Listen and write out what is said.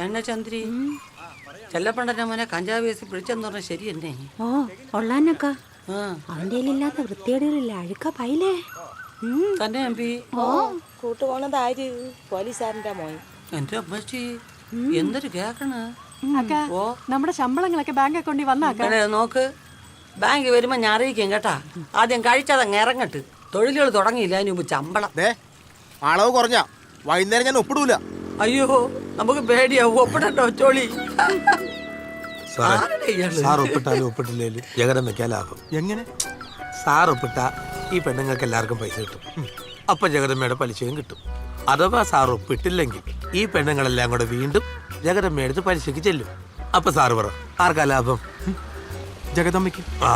എന്നെ ചന്ദ്രി ചെല്ലപ്പണ്ടന്റെ മോനെ കഞ്ചാവ് കേസ് പിടിച്ചെന്ന് പറഞ്ഞ ശരി തന്നെ. ഓ കൊള്ളാനൊക്കെ അവന്റെ ഇല്ലാത്ത വൃത്തികേടുകളില്ല അഴുക്ക പൈലേ തന്നെ എംപി. കൂട്ടുപോണത് ആര്? പോലീസുകാരന്റെ മോൻ. എന്റെ അമ്മച്ചി എന്തൊരു കേക്കണ. ഓ നമ്മുടെ ശമ്പളങ്ങളൊക്കെ ബാങ്ക് അക്കൗണ്ടിൽ വന്നാക്ക. നോക്ക്, ബാങ്ക് വരുമ്പോ ഞാൻ അറിയിക്കും കേട്ടാ. ആദ്യം കഴിച്ചതങ്ങ് ഇറങ്ങട്ട്. തൊഴിലുകൾ തുടങ്ങിയില്ല അതിന് മുമ്പ് ശമ്പളം. അളവ് കുറഞ്ഞ വൈകുന്നേരം ഞാൻ ഒപ്പിടൂല. അയ്യോ നമുക്ക് പേടിയാവും. ഒപ്പിടട്ടോ ചോളി. സാർ ഒപ്പിട്ടാലും ഒപ്പിട്ടില്ലേലും ജഗരം വെക്കാൻ ലാഭം. എങ്ങനെ? സാർ ഒപ്പിട്ട ഈ പെണ്ണുങ്ങൾക്ക് എല്ലാവർക്കും പൈസ കിട്ടും. അപ്പൊ ജഗദമ്മയുടെ പലിശയും കിട്ടും. അഥവാ സാർ ഒപ്പിട്ടില്ലെങ്കിൽ ഈ പെണ്ണുങ്ങളെല്ലാം കൂടെ വീണ്ടും ജഗദമ്മയെടുത്ത് പലിശക്ക് ചെല്ലും. അപ്പൊ സാറ് പറ ആർക്കാ ലാഭം? ജഗദമ്മയ്ക്ക്. ആ